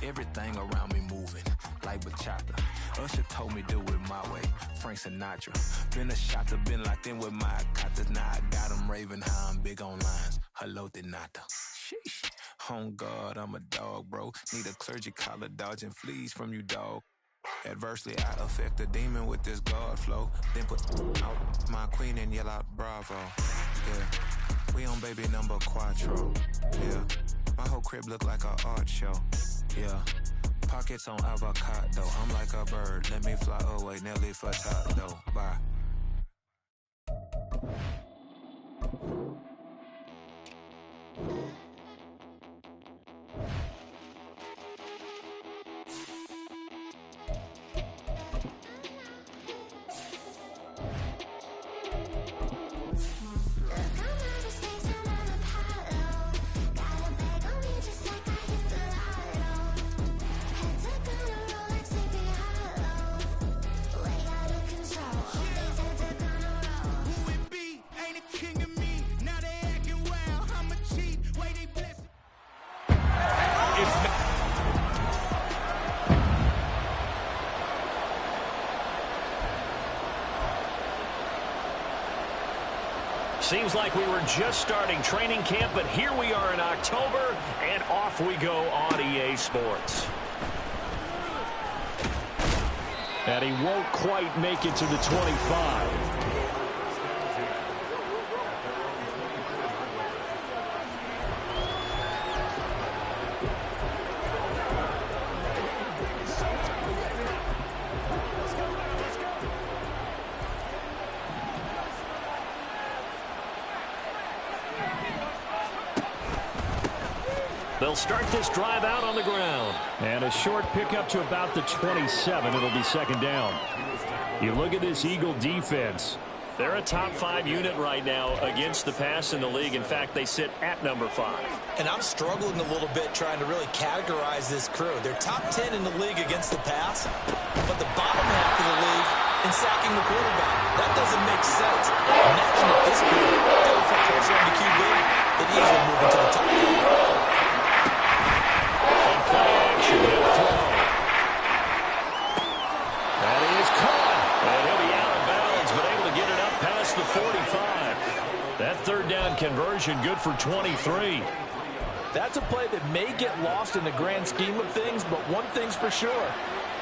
Everything around me moving, like bachata. Usher told me do it my way, Frank Sinatra. Been a shotter, been locked in with my cotters. Now I got them raving how I'm big on lines. Hello, de nata. Sheesh. On God, I'm a dog, bro. Need a clergy collar, dodging fleas from you, dog. Adversely, I affect the demon with this God flow. Then put out my queen and yell out bravo. Yeah, we on baby number quattro. Yeah, my whole crib look like a art show. Yeah, pockets on avocado. I'm like a bird, let me fly away. Nelly Furtado. Bye. Seems like we were just starting training camp, but here we are in October, and off we go on EA Sports. And he won't quite make it to the 25. They'll start this drive out on the ground. And a short pickup to about the 27. It'll be second down. You look at this Eagle defense. They're a top 5 unit right now against the pass in the league. In fact, they sit at number 5. And I'm struggling a little bit trying to really categorize this crew. They're top 10 in the league against the pass, but the bottom half of the league in sacking the quarterback. That doesn't make sense. Imagine if this group ever put pressure on the QB, they'd easily move into the top 5. Action, he'll throw. That is caught. And he'll be out of bounds, but able to get it up past the 45. That third down conversion good for 23. That's a play that may get lost in the grand scheme of things, but one thing's for sure.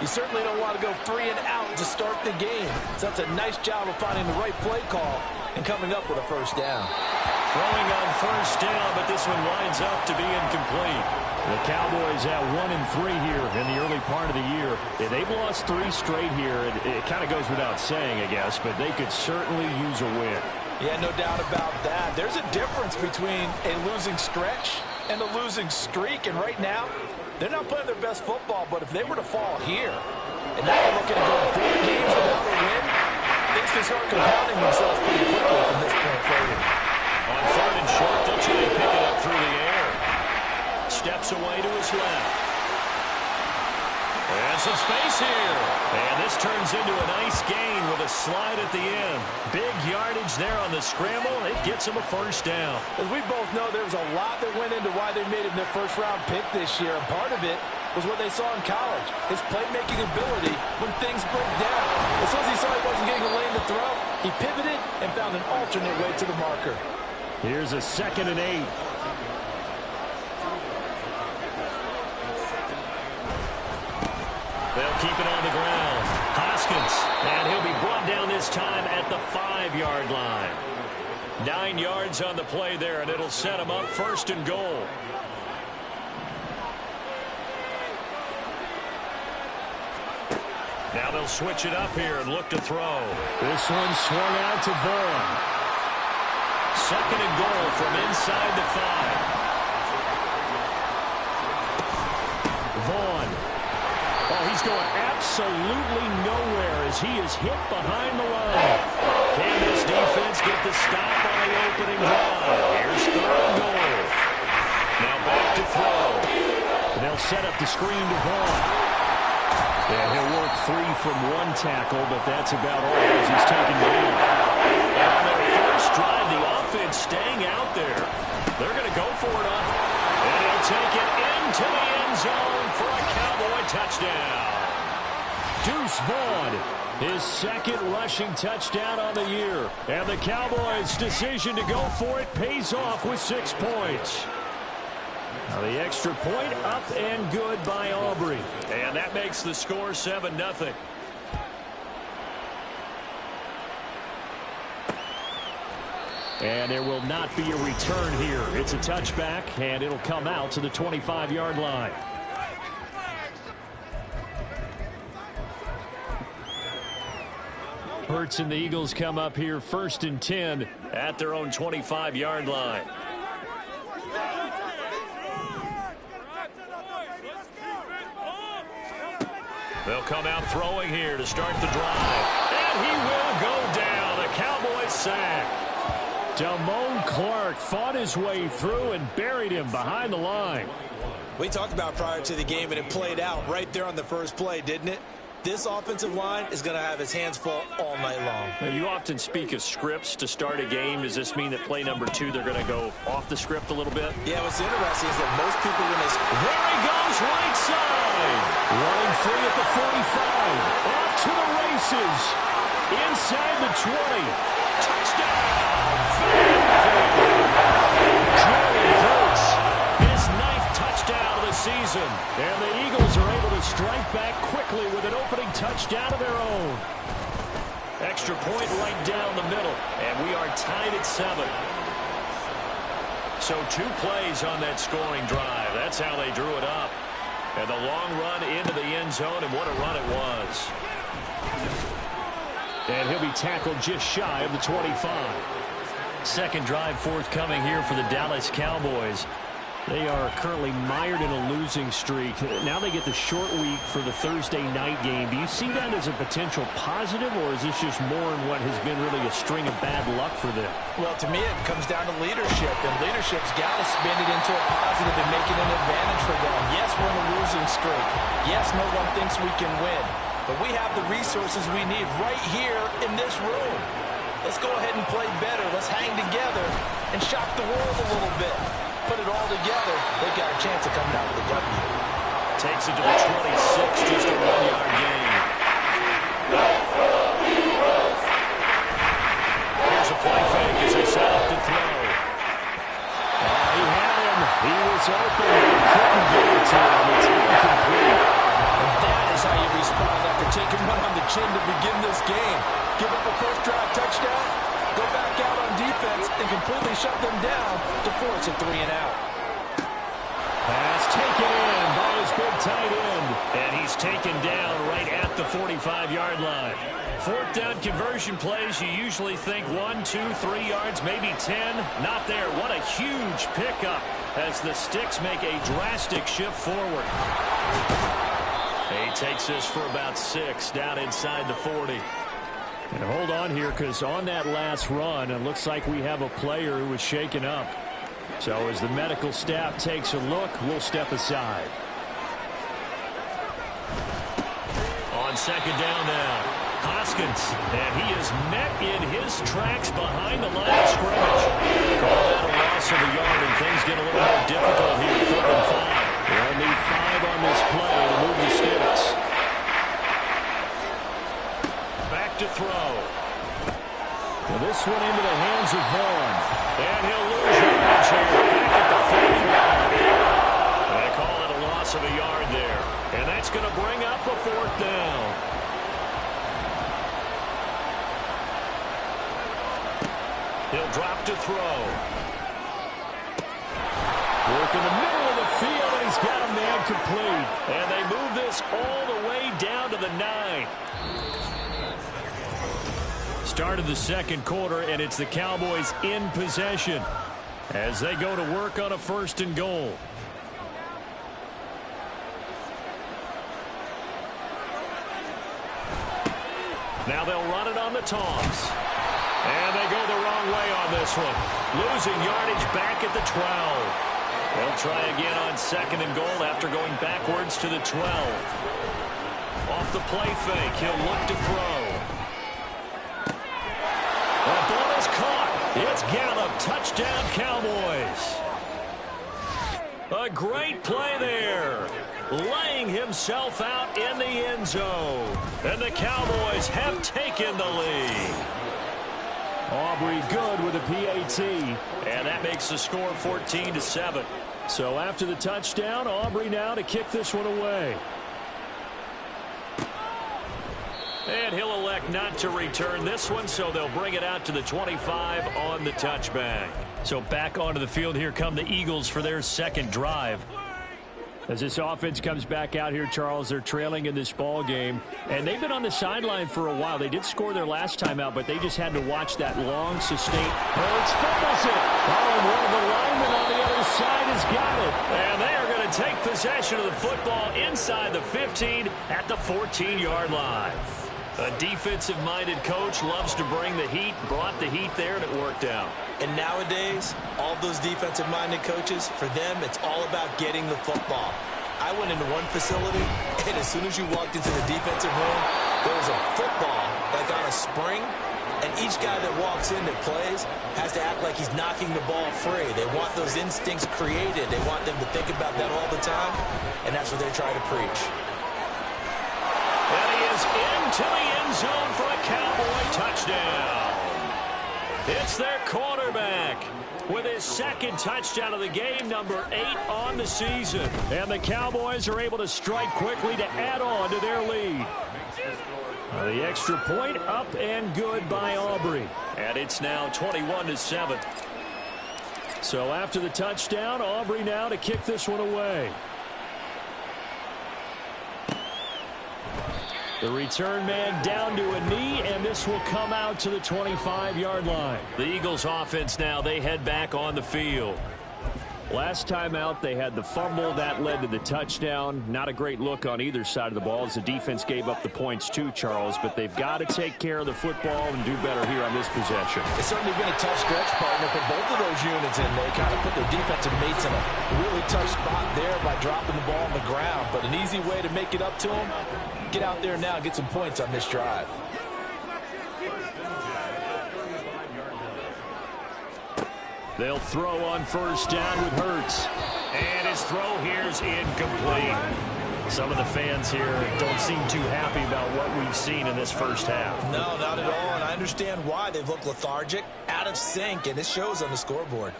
You certainly don't want to go 3 and out to start the game. So that's a nice job of finding the right play call and coming up with a first down. Throwing on first down, but this one winds up to be incomplete. The Cowboys at 1-3 here in the early part of the year. They've lost 3 straight here. It kind of goes without saying, I guess, but they could certainly use a win. Yeah, no doubt about that. There's a difference between a losing stretch and a losing streak, and right now, they're not playing their best football, but if they were to fall here, and now they're looking at going 4 games without a win, things can start compounding themselves pretty quickly from this point forward. On 3rd and short, they'll try and pick it up through the air. Steps away to his left. And some space here. And this turns into a nice gain with a slide at the end. Big yardage there on the scramble. It gets him a first down. As we both know, there was a lot that went into why they made him their first-round pick this year. And part of it was what they saw in college, his playmaking ability when things break down. As soon as he saw he wasn't getting a lane to throw, he pivoted and found an alternate way to the marker. Here's a 2nd and 8. They'll keep it on the ground. Hoskins, and he'll be brought down this time at the 5-yard line. 9 yards on the play there, and it'll set him up 1st and goal. Now they'll switch it up here and look to throw. This one swung out to Vaughn. 2nd and goal from inside the 5. Vaughn. Oh, he's going absolutely nowhere as he is hit behind the line. Can this defense get the stop on the opening drive? Here's 3rd and goal. Now back to throw. And they'll set up the screen to Vaughn. Yeah, he'll work 3 from 1 tackle, but that's about all as he's taken down. And on their first drive, the offense staying out there. They're going to go for it up. And he'll take it into the end zone for a catch. touchdown. Deuce Vaughn, his second rushing touchdown on the year. And the Cowboys' decision to go for it pays off with 6 points. Now the extra point up and good by Aubrey. And that makes the score 7-0. And there will not be a return here. It's a touchback, and it'll come out to the 25-yard line. Hurts and the Eagles come up here 1st and 10 at their own 25-yard line. They'll come out throwing here to start the drive. And he will go down. A Cowboys sack. Damone Clark fought his way through and buried him behind the line. We talked about prior to the game, and it played out right there on the first play, didn't it? This offensive line is going to have his hands full all night long. Now, you often speak of scripts to start a game. Does this mean that play number 2, they're going to go off the script a little bit? Yeah, what's interesting is that most people when they... There he goes, right side. Running free at the 45. Off to the races. Inside the 20. Touchdown. Jalen Hurts, his 9th touchdown of the season. And the Eagles are able to strike back quickly with an opening touchdown of their own. Extra point right down the middle. And we are tied at 7. So 2 plays on that scoring drive. That's how they drew it up. And the long run into the end zone, and what a run it was. And he'll be tackled just shy of the 25. Second drive forthcoming here for the Dallas Cowboys. They are currently mired in a losing streak. Now they get the short week for the Thursday night game. Do you see that as a potential positive, or is this just more in what has been really a string of bad luck for them? Well, to me, it comes down to leadership, and leadership's got to spin it into a positive and make it an advantage for them. Yes, we're in a losing streak. Yes, no one thinks we can win, but we have the resources we need right here in this room. Let's go ahead and play better. Let's hang together and shock the world a little bit. Put it all together, they've got a chance of coming out with a W. Takes it to the 26, just a 1-yard gain. Here's a play fake as they set up to throw. He had him. He was open. He couldn't get it to him. It's incomplete. And that is how you respond after taking one on the chin to begin this game. Give up a first drive touchdown, go back out on defense and completely shut them down to force a 3-and-out. Pass taken in by his big tight end. And he's taken down right at the 45-yard line. 4th down conversion plays, you usually think 1, 2, 3 yards, maybe 10. Not there. What a huge pickup as the Sticks make a drastic shift forward. He takes this for about 6 down inside the 40. And hold on here, because on that last run, it looks like we have a player who was shaken up. So as the medical staff takes a look, we'll step aside. On 2nd down now, Hoskins, and he is met in his tracks behind the line of scrimmage. Call that a loss of a yard, and things get a little more difficult here. 3rd and 5. They'll need 5 on this play to move the Sticks. Back to throw. Well, this one into the hands of Vaughn. And he'll lose yards here back at the 41. They call it a loss of a yard there. And that's going to bring up a 4th down. He'll drop to throw. Work in the middle of the field, and he's got a man complete. And they move this all the way down to the 9. Start of the 2nd quarter, and it's the Cowboys in possession as they go to work on a 1st and goal. Now they'll run it on the toss. And they go the wrong way on this one. Losing yardage back at the 12. They'll try again on 2nd and goal after going backwards to the 12. Off the play fake, he'll look to throw. The ball is caught. It's Gallup. Touchdown, Cowboys. A great play there. laying himself out in the end zone. And the Cowboys have taken the lead. Aubrey good with a PAT. And that makes the score 14-7. So after the touchdown, Aubrey now to kick this one away. And he'll elect not to return this one, so they'll bring it out to the 25 on the touchback. So back onto the field, here come the Eagles for their second drive. As this offense comes back out here, Charles, they're trailing in this ball game, and they've been on the sideline for a while. They did score their last time out, but they just had to watch that long, sustained. Hurts fumbles it. Oh, and one of the linemen on the other side has got it. And they are going to take possession of the football inside the 15 at the 14-yard line. A defensive-minded coach loves to bring the heat, brought the heat there, and it worked out. And nowadays, all those defensive-minded coaches, for them, it's all about getting the football. I went into one facility, and as soon as you walked into the defensive room, there was a football, like on a spring, and each guy that walks in that plays has to act like he's knocking the ball free. They want those instincts created. They want them to think about that all the time, and that's what they're trying to preach. And he is into the end zone for a Cowboy touchdown. It's their quarterback with his second touchdown of the game, number 8 on the season. And the Cowboys are able to strike quickly to add on to their lead. The extra point up and good by Aubrey. And it's now 21-7. So after the touchdown, Aubrey now to kick this one away. The return man down to a knee, and this will come out to the 25-yard line. The Eagles offense now, they head back on the field. Last time out, they had the fumble. That led to the touchdown. Not a great look on either side of the ball as the defense gave up the points too, Charles. But they've got to take care of the football and do better here on this possession. It's certainly been a tough stretch, partner, for both of those units, and they kind of put their defensive mates in a really tough spot there by dropping the ball on the ground. But an easy way to make it up to them, get out there now and get some points on this drive. They'll throw on first down with Hurts. And his throw here is incomplete. Some of the fans here don't seem too happy about what we've seen in this first half. No, not at all, and I understand why. They've looked lethargic, out of sync, and it shows on the scoreboard.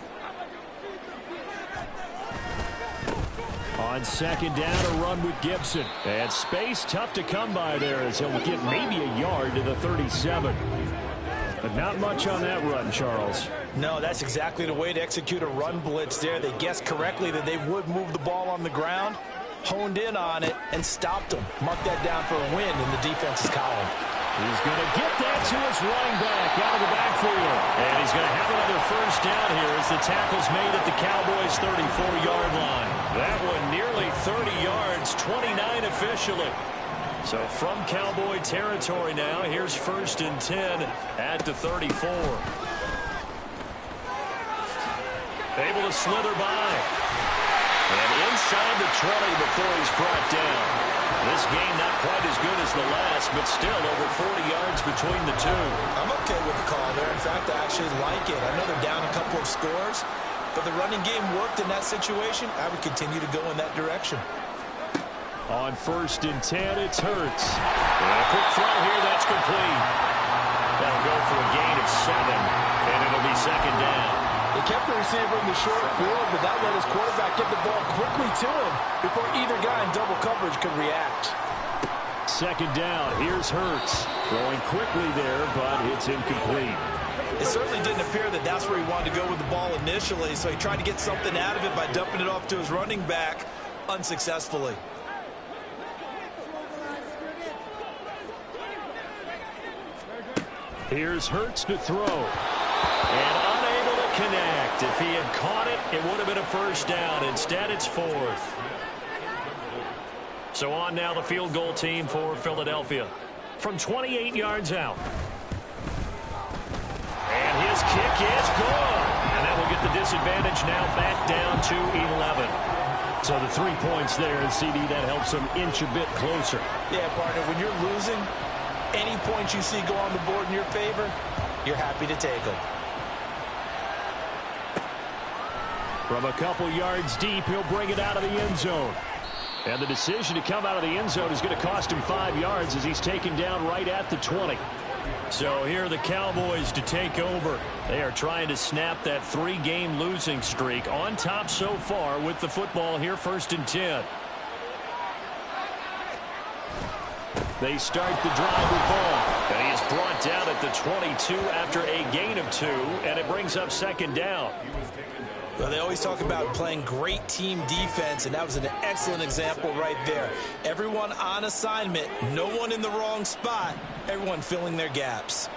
On second down, a run with Gibson. And space tough to come by there as he'll get maybe a yard to the 37. But not much on that run, Charles. No, that's exactly the way to execute a run blitz there. They guessed correctly that they would move the ball on the ground, honed in on it, and stopped them. Mark that down for a win in the defense's column. He's going to get that to his running back out of the backfield. And he's going to have another first down here as the tackle's made at the Cowboys' 34-yard line. That one nearly 30 yards, 29 officially. So from Cowboy territory now, here's 1st and 10 at the 34. Able to slither by. And inside the 20 before he's brought down. This game not quite as good as the last, but still over 40 yards between the two. I'm okay with the call there. In fact, I actually like it. I know they're down a couple of scores, but the running game worked in that situation. I would continue to go in that direction. On 1st and 10, it's Hurts. And a quick throw here, that's complete. That'll go for a gain of 7, and it'll be second down. They kept the receiver in the short field, but that let his quarterback get the ball quickly to him before either guy in double coverage could react. Second down, here's Hurts. Throwing quickly there, but it's incomplete. It certainly didn't appear that that's where he wanted to go with the ball initially, so he tried to get something out of it by dumping it off to his running back unsuccessfully. Here's Hurts to throw. And unable to connect. If he had caught it, it would have been a first down. Instead, it's 4th. So on now the field goal team for Philadelphia. From 28 yards out. And his kick is good. And that will get the disadvantage now back down to 11. So the 3 points there, and CD, that helps them inch a bit closer. Yeah, partner, when you're losing, any points you see go on the board in your favor, you're happy to take them. From a couple yards deep, he'll bring it out of the end zone. And the decision to come out of the end zone is going to cost him 5 yards as he's taken down right at the 20. So here are the Cowboys to take over. They are trying to snap that 3-game losing streak, on top so far with the football here, 1st and 10. They start the drive with Vaughn, and he is brought down at the 22 after a gain of 2, and it brings up 2nd down. Well, they always talk about playing great team defense, and that was an excellent example right there. Everyone on assignment, no one in the wrong spot, everyone filling their gaps.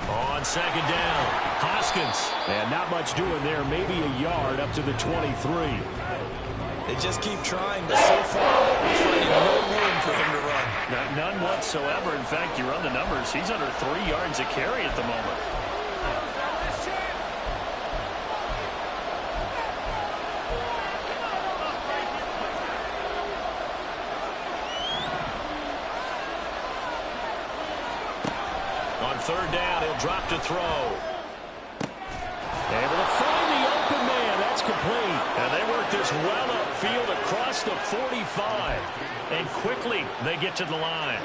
On 2nd down, Hoskins. And not much doing there, maybe a yard up to the 23. They just keep trying, but so far, we're finding no room for him to run. None whatsoever. In fact, you run the numbers, he's under 3 yards a carry at the moment. On 3rd down, he'll drop to throw. Able to find the open man. That's complete. And they work this well upfield across the 45. And quickly, they get to the line.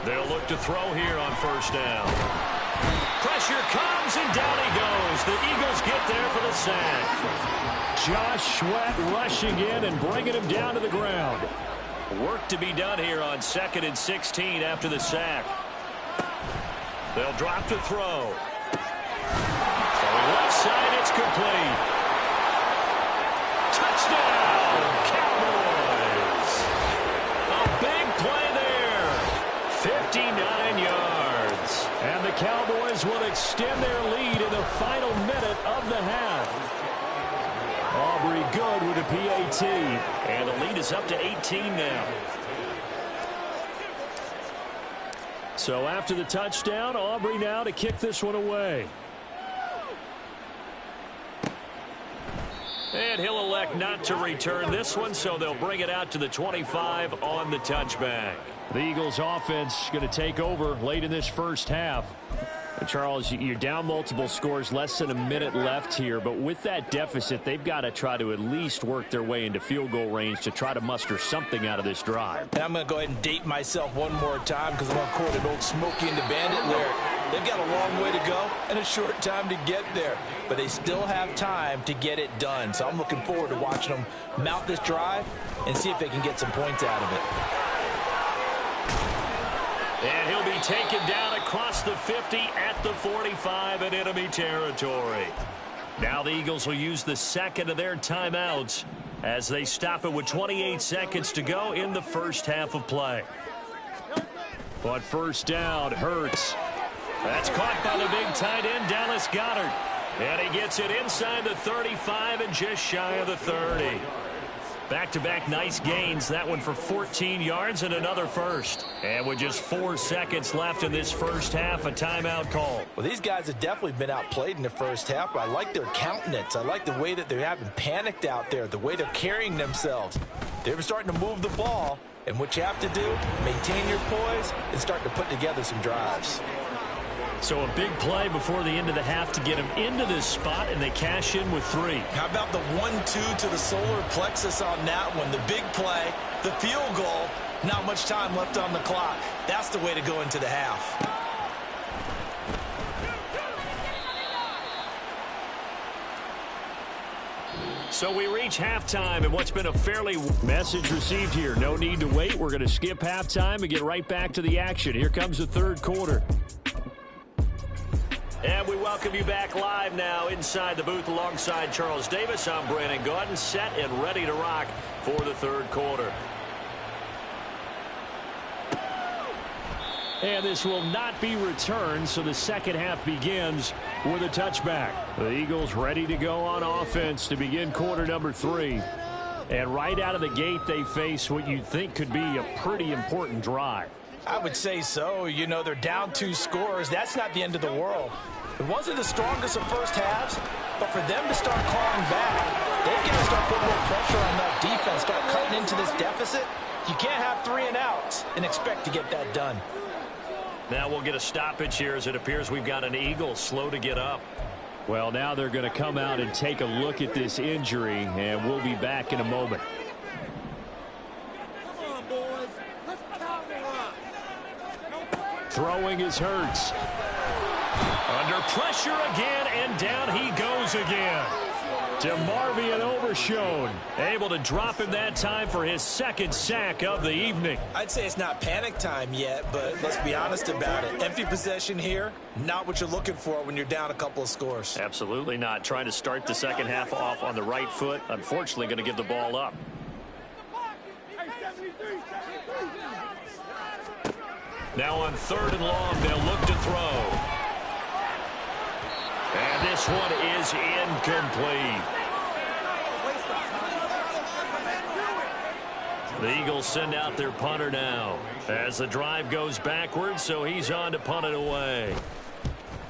They'll look to throw here on 1st down. Pressure comes, and down he goes. The Eagles get there for the sack. Josh Sweat rushing in and bringing him down to the ground. Work to be done here on 2nd and 16 after the sack. They'll drop to throw. From the left side, it's complete. Touchdown, Cowboys. A big play there. 59 yards. And the Cowboys will extend their lead in the final minute of the half. Aubrey good with a PAT. And the lead is up to 18 now. So after the touchdown, Aubrey now to kick this one away. And he'll elect not to return this one, so they'll bring it out to the 25 on the touchback. The Eagles offense going to take over late in this 1st half. And Charles, you're down multiple scores, less than a minute left here. But with that deficit, they've got to try to at least work their way into field goal range to try to muster something out of this drive. And I'm going to go ahead and date myself one more time because I'm going to quote an old Smokey and the Bandit lyric. They've got a long way to go and a short time to get there. But they still have time to get it done. So I'm looking forward to watching them mount this drive and see if they can get some points out of it. And he'll be taken down across the 50 at the 45 in enemy territory. Now the Eagles will use the 2nd of their timeouts as they stop it with 28 seconds to go in the 1st half of play. But 1st down, Hurts. That's caught by the big tight end, Dallas Goedert. And he gets it inside the 35 and just shy of the 30. Back-to-back nice gains. That one for 14 yards and another first. And with just 4 seconds left in this 1st half, a timeout call. Well, these guys have definitely been outplayed in the 1st half, but I like their countenance. I like the way that they haven't panicked out there, the way they're carrying themselves. They're starting to move the ball, and what you have to do, maintain your poise and start to put together some drives. So a big play before the end of the half to get them into this spot, and they cash in with 3. How about the 1-2 to the solar plexus on that one? The big play, the field goal, not much time left on the clock. That's the way to go into the half. So we reach halftime in what's been a fairly message received here. No need to wait. We're going to skip halftime and get right back to the action. Here comes the 3rd quarter. And we welcome you back live now inside the booth alongside Charles Davis. I'm Brandon Gaudin, set and ready to rock for the 3rd quarter. And this will not be returned, so the 2nd half begins with a touchback. The Eagles ready to go on offense to begin quarter number 3. And right out of the gate, they face what you'd think could be a pretty important drive. I would say so. You know, they're down 2 scores. That's not the end of the world. It wasn't the strongest of 1st halves, but for them to start clawing back, they've got to start putting more pressure on that defense, start cutting into this deficit. You can't have 3 and outs and expect to get that done. Now we'll get a stoppage here as it appears we've got an Eagle slow to get up. Well, now they're going to come out and take a look at this injury, and we'll be back in a moment. Come on, boys. Let's power up. Throwing is Hurts. Under pressure again, and down he goes again. DeMarvion Overshown, able to drop him that time for his second sack of the evening. I'd say it's not panic time yet, but let's be honest about it. Empty possession here, not what you're looking for when you're down a couple of scores. Absolutely not. Trying to start the second half off on the right foot. Unfortunately, going to give the ball up. Now on 3rd and long, they'll look to throw. And this one is incomplete. The Eagles send out their punter now as the drive goes backwards, so he's on to punt it away.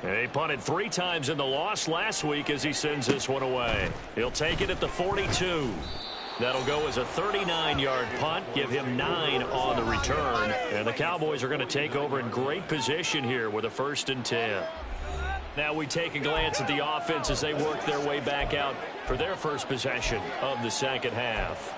And he punted 3 times in the loss last week as he sends this one away. He'll take it at the 42. That'll go as a 39-yard punt, give him 9 on the return. And the Cowboys are going to take over in great position here with a 1st and 10. Now we take a glance at the offense as they work their way back out for their first possession of the second half.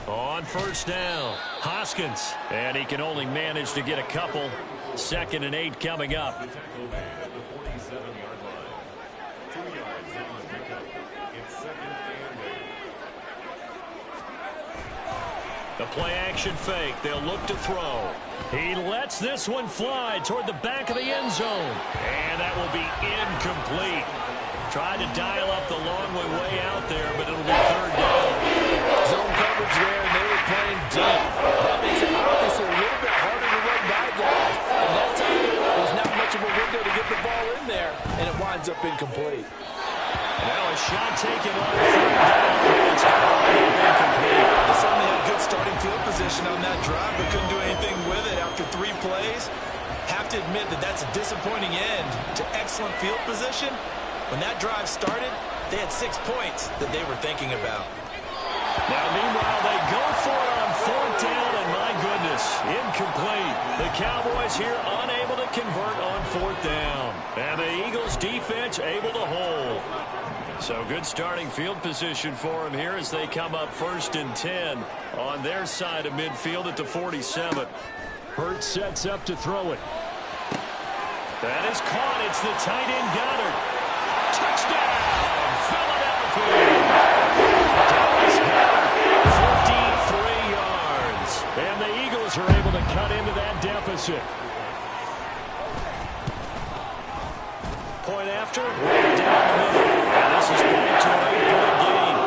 On 1st down, Hoskins, and he can only manage to get a couple. 2nd and 8 coming up. The play-action fake. They'll look to throw. He lets this one fly toward the back of the end zone. And that will be incomplete. Tried to dial up the long way out there, but it'll be 3rd down. Zone coverage there, and they were playing deep. That makes it obviously a little bit harder to run by guys. And that time, there's not much of a window to get the ball in there, and it winds up incomplete. Now a shot taken on 3rd down. It's incomplete. They certainly had good starting field position on that drive, but couldn't do anything with it after 3 plays. Have to admit that that's a disappointing end to excellent field position. When that drive started, they had 6 points that they were thinking about. Now, meanwhile, they go for it on 4th down, and my goodness, incomplete. The Cowboys here unable to convert on 4th down. And the Eagles' defense able to hold. So good starting field position for them here as they come up 1st and 10 on their side of midfield at the 47. Hurts sets up to throw it. That is caught. It's the tight end Goddard. Touchdown, Philadelphia. Dallas Goedert, 53 yards. And the Eagles are able to cut into that deficit. Point after, right down the middle. And this is back to an 8-point game.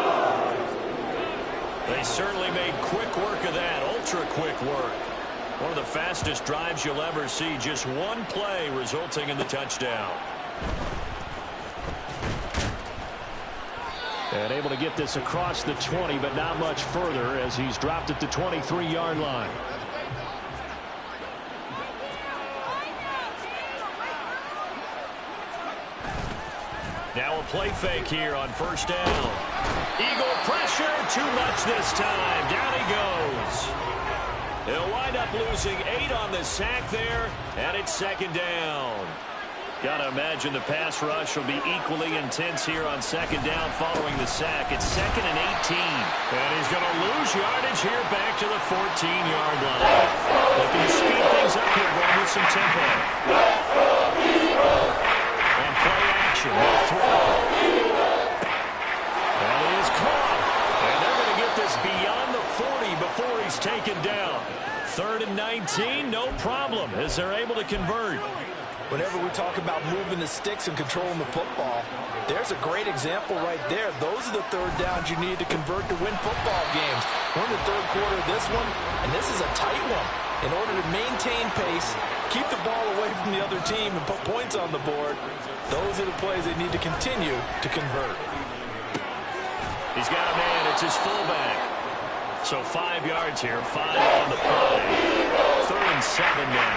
They certainly made quick work of that, ultra-quick work. One of the fastest drives you'll ever see. Just one play resulting in the touchdown. And able to get this across the 20, but not much further as he's dropped at the 23-yard line. Now a play fake here on 1st down. Eagle pressure, too much this time. Down he goes. They'll wind up losing 8 on the sack there, and it's 2nd down. Got to imagine the pass rush will be equally intense here on 2nd down following the sack. It's 2nd and 18. And he's going to lose yardage here back to the 14-yard line. Looking to speed things up here, going with some tempo. And play action. They'll throw. And it is caught. And they're going to get this beyond the 40 before he's taken down. 3rd and 19, no problem, as they're able to convert. Whenever we talk about moving the sticks and controlling the football, there's a great example right there. Those are the 3rd downs you need to convert to win football games. We're in the 3rd quarter of this one, and this is a tight one. In order to maintain pace, keep the ball away from the other team, and put points on the board, those are the plays they need to continue to convert. He's got a man. It's his fullback. So 5 yards here, 5 on the play. 3rd and 7 now.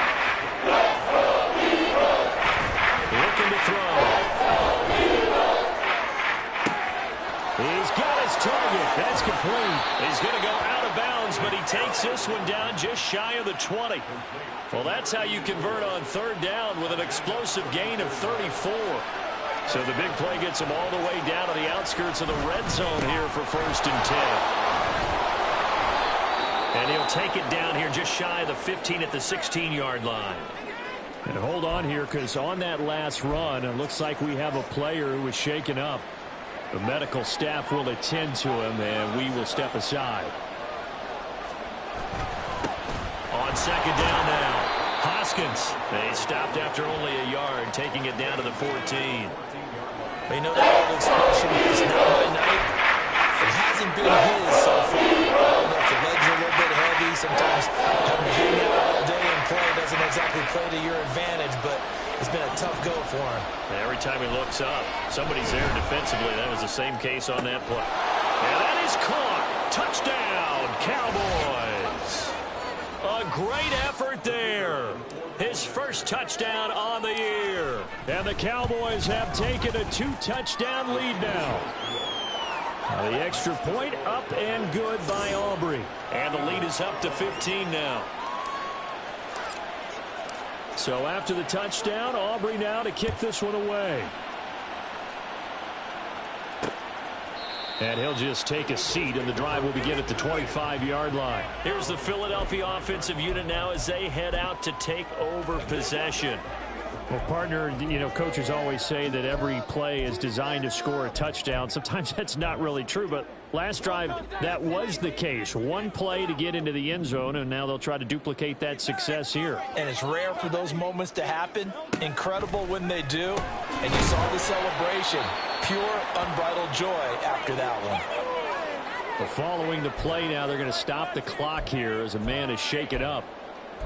Looking to throw. He's got his target. That's complete. He's going to go out of bounds, but he takes this one down just shy of the 20. Well, that's how you convert on third down with an explosive gain of 34. So the big play gets him all the way down to the outskirts of the red zone here for 1st and 10. And he'll take it down here just shy of the 15 at the 16-yard line. And hold on here, because on that last run, it looks like we have a player who was shaken up. The medical staff will attend to him, and we will step aside. On second down now, Hoskins. They stopped after only a yard, taking it down to the 14. They know that old expression, it's not my night. It hasn't been his so far. I don't know if the legs are a little bit heavy. Sometimes having to hang out all day and play doesn't exactly play to your advantage, but it's been a tough go for him. Every time he looks up, somebody's there defensively. That was the same case on that play. And that is caught. Touchdown, Cowboys. A great effort there. His first touchdown on the year. And the Cowboys have taken a 2-touchdown lead now. The extra point up and good by Aubrey. And the lead is up to 15 now. So after the touchdown, Aubrey now to kick this one away. And he'll just take a seat, and the drive will begin at the 25-yard line. Here's the Philadelphia offensive unit now as they head out to take over possession. Well, partner, you know, coaches always say that every play is designed to score a touchdown. Sometimes that's not really true, but last drive, that was the case. One play to get into the end zone, and now they'll try to duplicate that success here. And it's rare for those moments to happen. Incredible when they do. And you saw the celebration. Pure, unbridled joy after that one. Well, following the play now, they're going to stop the clock here as a man is shaken up.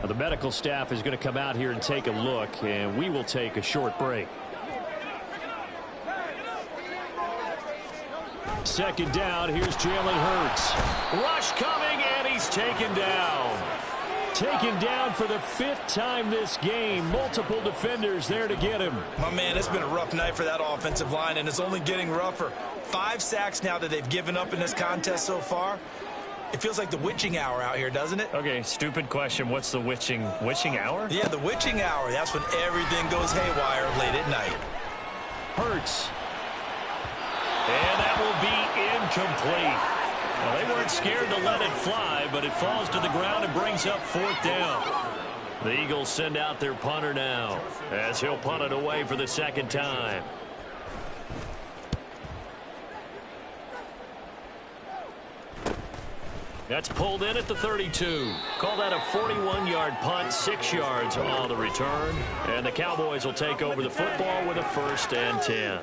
Now, the medical staff is going to come out here and take a look, and we will take a short break. Second down, here's Jalen Hurts. Rush coming, and he's taken down. Taken down for the 5th time this game. Multiple defenders there to get him. My man, it's been a rough night for that offensive line, and it's only getting rougher. 5 sacks now that they've given up in this contest so far. It feels like the witching hour out here, doesn't it? Okay, stupid question. What's the witching hour? Yeah, the witching hour. That's when everything goes haywire late at night. Hurts. And that will be incomplete. Well, they weren't scared to let it fly, but it falls to the ground and brings up 4th down. The Eagles send out their punter now as he'll punt it away for the 2nd time. That's pulled in at the 32. Call that a 41-yard punt, 6 yards on the return. And the Cowboys will take over the football with a 1st and 10.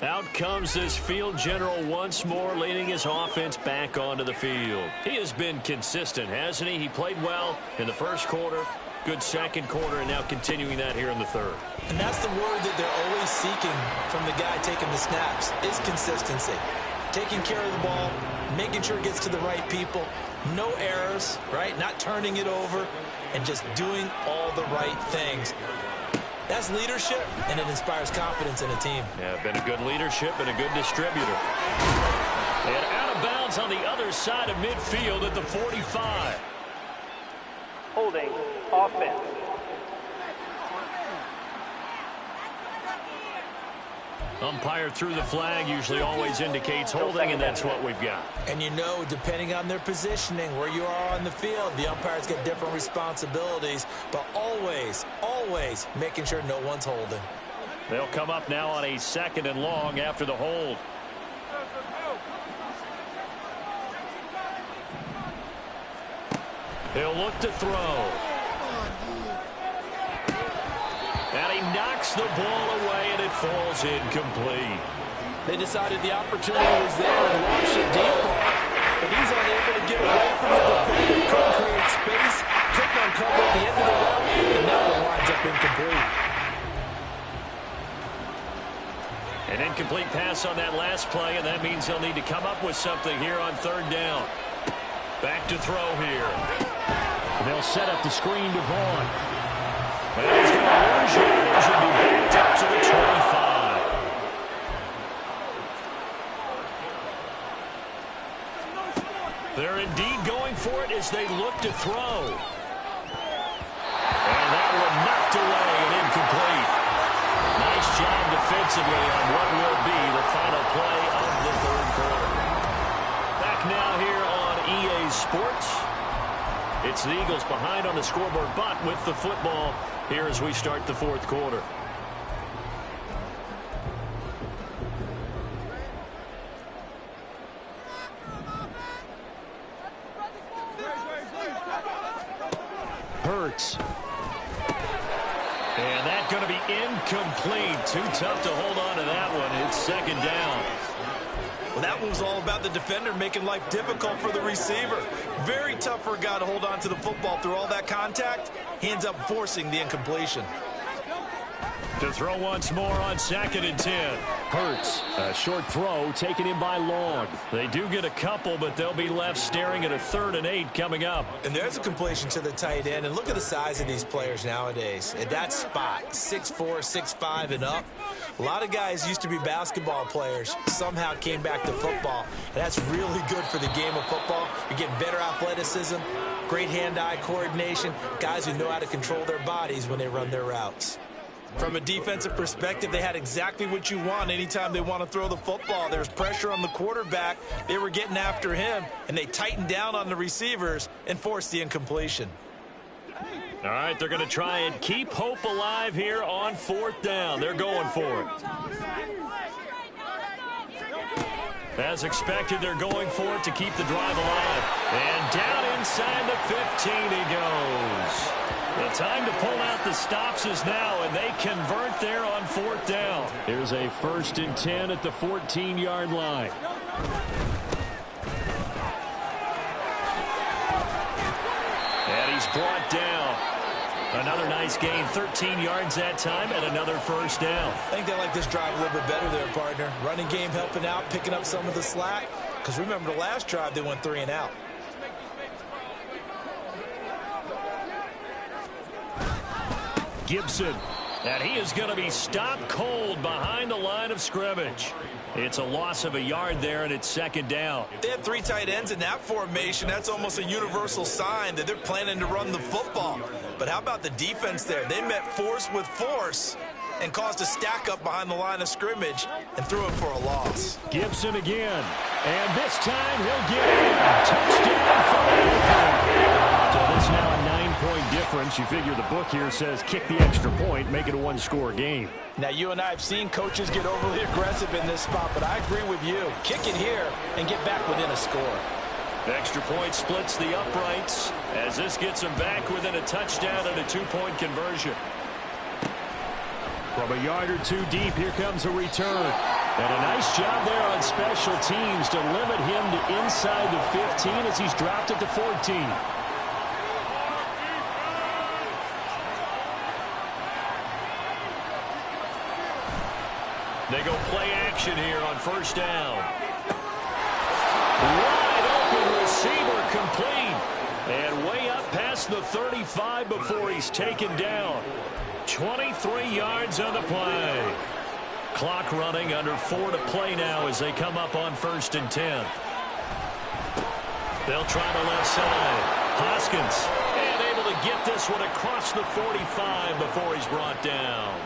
Out comes this field general once more, leading his offense back onto the field. He has been consistent, hasn't he? He played well in the first quarter, good second quarter, and now continuing that here in the third. And that's the word that they're always seeking from the guy taking the snaps, is consistency. Taking care of the ball, making sure it gets to the right people, no errors, right? Not turning it over, and just doing all the right things. That's leadership, and it inspires confidence in a team. Yeah, been a good leadership and a good distributor. And out of bounds on the other side of midfield at the 45. Holding, offense. Umpire threw the flag, usually always indicates holding, and that's what we've got. And you know, depending on their positioning, where you are on the field, the umpires get different responsibilities, but always, always making sure no one's holding. They'll come up now on a 2nd and long after the hold. He'll look to throw. And he knocks the ball away, and it falls incomplete. They decided the opportunity was there and launched a deep ball. But he's unable to get away from the defender. Couldn't create space. Couldn't uncover at the end of the route. And now it winds up incomplete. An incomplete pass on that last play, and that means he'll need to come up with something here on 3rd down. Back to throw here. They'll set up the screen to Vaughn. And he's going to lose yards and be backed up to the 25. They're indeed going for it as they look to throw. And that one knocked away and incomplete. Nice job defensively on what will be the final play of the third quarter. Back now here on EA Sports. It's the Eagles behind on the scoreboard, but with the football here as we start the fourth quarter. Hurts. And that's going to be incomplete. Too tough to hold on to that one. It's second down. Well, that one was all about the defender making life difficult for the receiver. Very tough for a guy to hold on to the football through all that contact. He ends up forcing the incompletion. To throw once more on 2nd and 10. Hurts, a short throw taken in by Long. They do get a couple, but they'll be left staring at a 3rd and 8 coming up. And there's a completion to the tight end. And look at the size of these players nowadays. At that spot, 6'4", 6'5", and up. A lot of guys used to be basketball players, somehow came back to football. And that's really good for the game of football. You're getting better athleticism, great hand-eye coordination, guys who know how to control their bodies when they run their routes. From a defensive perspective, they had exactly what you want anytime they want to throw the football. There's pressure on the quarterback. They were getting after him, and they tightened down on the receivers and forced the incompletion. All right, they're going to try and keep hope alive here on 4th down. They're going for it. As expected, they're going for it to keep the drive alive. And down inside the 15 he goes. The time to pull out the stops is now, and they convert there on 4th down. Here's a 1st and 10 at the 14-yard line. And he's brought down. Another nice gain, 13 yards that time, and another 1st down. I think they like this drive a little bit better there, partner. Running game helping out, picking up some of the slack. Because remember the last drive, they went 3 and out. Gibson, and he is going to be stopped cold behind the line of scrimmage. It's a loss of a yard there, and it's 2nd down. They had 3 tight ends in that formation. That's almost a universal sign that they're planning to run the football. But how about the defense there? They met force with force and caused a stack up behind the line of scrimmage and threw it for a loss. Gibson again, and this time he'll get in. Touchdown for Alford. So this now a 9-point difference. You figure the book here says kick the extra point, make it a 1-score game. Now, you and I have seen coaches get overly aggressive in this spot, but I agree with you. Kick it here and get back within a score. Extra point splits the uprights as this gets them back within a touchdown and a 2-point conversion. From a yard or 2 deep, here comes a return. And a nice job there on special teams to limit him to inside the 15 as he's dropped it to 14. They go play action here on 1st down. Wide open receiver complete. And way up past the 35 before he's taken down. 23 yards on the play. Clock running, under 4 to play now as they come up on 1st and 10. They'll try the left side. Hoskins, and able to get this one across the 45 before he's brought down.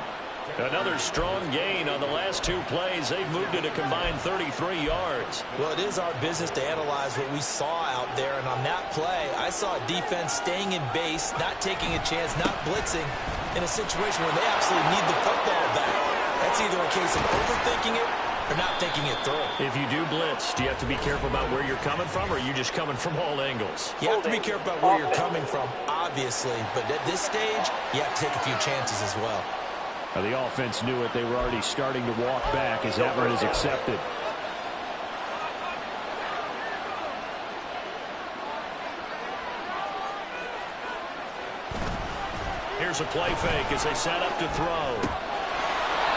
Another strong gain on the last 2 plays. They've moved it a combined 33 yards. Well, it is our business to analyze what we saw out there. And on that play, I saw a defense staying in base, not taking a chance, not blitzing in a situation where they absolutely need the football back. That's either a case of overthinking it or not thinking it through. If you do blitz, do you have to be careful about where you're coming from, or are you just coming from all angles? You have to be careful about where you're coming from, obviously. But at this stage, you have to take a few chances as well. The offense knew it. They were already starting to walk back as that run is accepted. Here's a play fake as they set up to throw.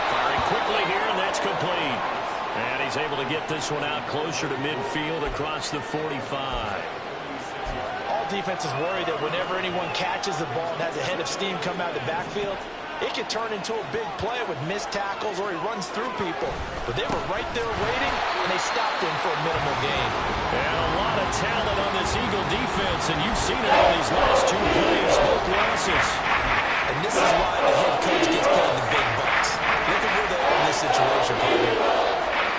Firing quickly here, and that's complete. And he's able to get this one out closer to midfield across the 45. All defenses worry that whenever anyone catches the ball and has a head of steam come out of the backfield, it can turn into a big play with missed tackles or he runs through people. But they were right there waiting, and they stopped him for a minimal gain. And a lot of talent on defense, and you've seen it on these last two plays, both losses. And this is why the head coach gets paid the big bucks. Look at where they are in this situation, partner.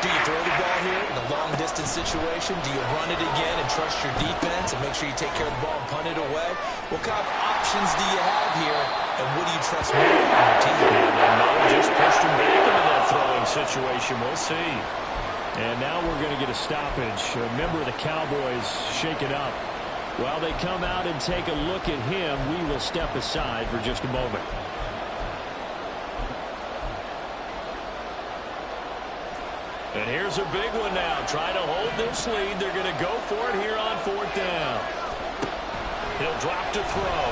Do you throw the ball here in a long-distance situation? Do you run it again and trust your defense and make sure you take care of the ball and punt it away? What kind of options do you have here, and what do you trust more in your team? And just pushed him back into that throwing situation. We'll see. And now we're going to get a stoppage. A member of the Cowboys shaken up. While they come out and take a look at him, we will step aside for just a moment. And here's a big one now. Trying to hold this lead. They're going to go for it here on 4th down. He'll drop to throw.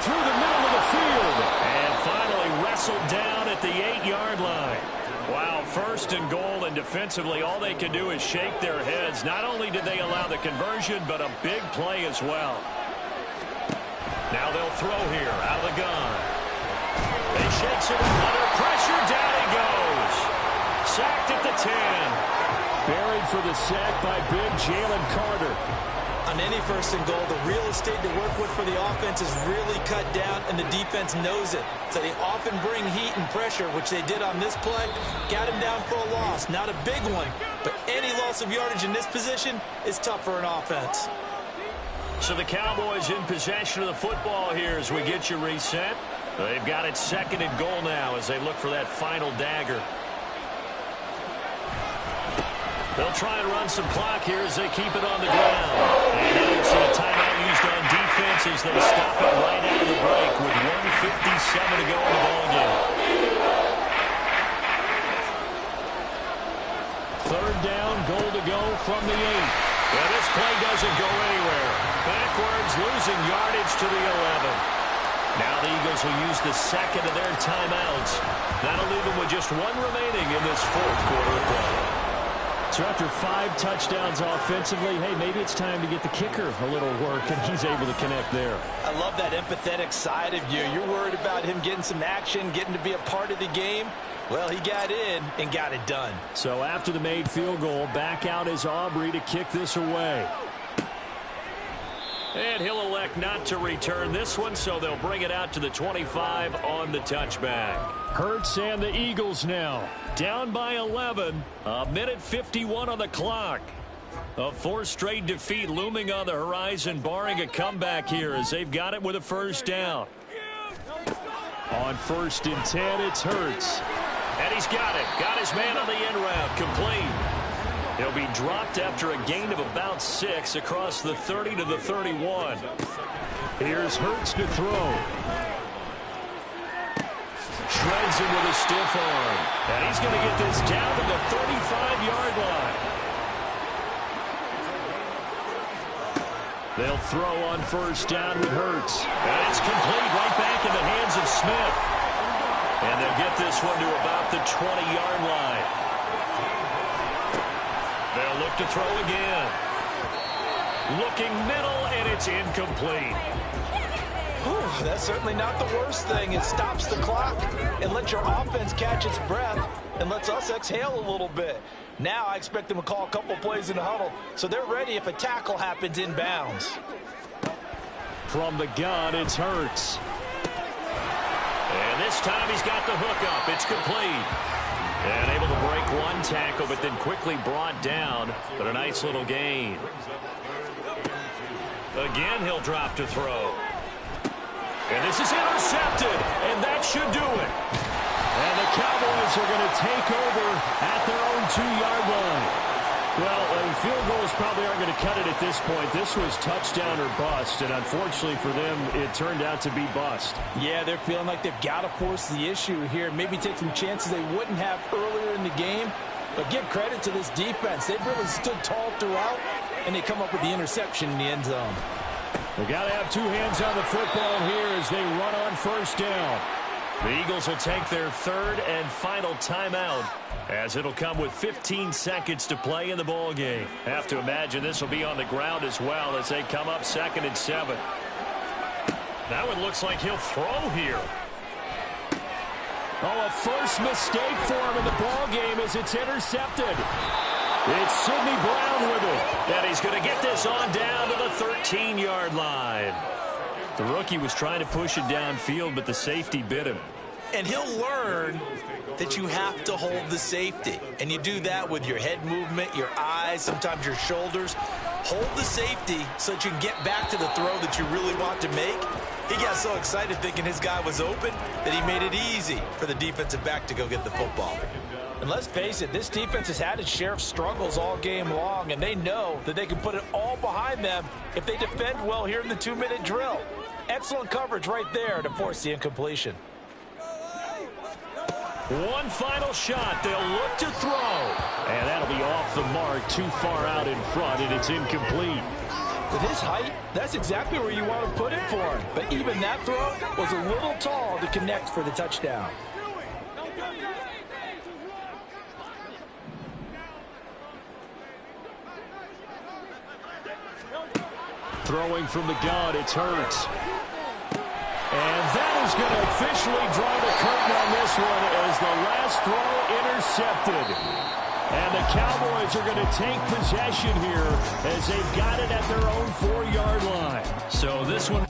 Through the middle of the field. And finally wrestled down at the 8-yard line. Wow, 1st and goal, and defensively all they can do is shake their heads. Not only did they allow the conversion, but a big play as well. Now they'll throw here out of the gun. He shakes it under pressure. Down he goes. Sacked at the 10. Buried for the sack by big Jalen Carter. On any 1st and goal, the real estate to work with for the offense is really cut down, and the defense knows it. So they often bring heat and pressure, which they did on this play. Got him down for a loss. Not a big one, but any loss of yardage in this position is tough for an offense. So the Cowboys in possession of the football here as we get you reset. They've got it 2nd and goal now as they look for that final dagger. They'll try and run some clock here as they keep it on the ground. And now you see a timeout used on defense as they stop it right out of the break with 1:57 to go in the ballgame. 3rd down, goal to go from the 8. Well, this play doesn't go anywhere. Backwards, losing yardage to the 11. Now the Eagles will use the 2nd of their timeouts. That'll leave them with just 1 remaining in this 4th quarter of play. So after 5 touchdowns offensively, hey, maybe it's time to get the kicker a little work, and he's able to connect there. I love that empathetic side of you. You're worried about him getting some action, getting to be a part of the game. Well, he got in and got it done. So after the made field goal, back out is Aubrey to kick this away. And he'll elect not to return this one, so they'll bring it out to the 25 on the touchback. Hurts and the Eagles now down by 11. 1:51 on the clock. A 4th straight defeat looming on the horizon, barring a comeback here as they've got it with a 1st down. On 1st and 10, it's Hurts. And he's got it. Got his man on the end route. Complete. He'll be dropped after a gain of about 6 across the 30 to the 31. Here's Hurts to throw. Shreds him with a stiff arm. And he's going to get this down to the 35-yard line. They'll throw on 1st down with Hurts. And it's complete right back in the hands of Smith. And they'll get this one to about the 20-yard line. They'll look to throw again. Looking middle, and it's incomplete. Whew, that's certainly not the worst thing. It stops the clock and lets your offense catch its breath and lets us exhale a little bit. Now I expect them to call a couple plays in the huddle so they're ready if a tackle happens inbounds. From the gun, it's Hurts. And this time he's got the hook up. It's complete. And able to break one tackle, but then quickly brought down. But a nice little gain. Again, he'll drop to throw. And this is intercepted, and that should do it. And the Cowboys are going to take over at their own 2-yard line. Well, field goals probably aren't going to cut it at this point. This was touchdown or bust, and unfortunately for them, it turned out to be bust. Yeah, they're feeling like they've got to force the issue here. Maybe take some chances they wouldn't have earlier in the game. But give credit to this defense. They've really stood tall throughout, and they come up with the interception in the end zone. They got to have 2 hands on the football here as they run on 1st down. The Eagles will take their 3rd and final timeout, as it'll come with 15 seconds to play in the ball game. Have to imagine this will be on the ground as well as they come up 2nd and 7. Now it looks like he'll throw here. Oh, a first mistake for him in the ball game as it's intercepted. It's Sidney Brown with it. And he's going to get this on down to the 13-yard line. The rookie was trying to push it downfield, but the safety bit him. And he'll learn that you have to hold the safety. And you do that with your head movement, your eyes, sometimes your shoulders. Hold the safety so that you can get back to the throw that you really want to make. He got so excited thinking his guy was open that he made it easy for the defensive back to go get the football. And let's face it, this defense has had its share of struggles all game long, and they know that they can put it all behind them if they defend well here in the 2-minute drill. Excellent coverage right there to force the incompletion. One final shot. They'll look to throw. And that'll be off the mark, too far out in front, and it's incomplete. With his height, that's exactly where you want to put it for him. But even that throw was a little tall to connect for the touchdown. Throwing from the gun, it's Hurts. And that is going to officially draw the curtain on this one as the last throw intercepted. And the Cowboys are going to take possession here as they've got it at their own 4-yard line. So this one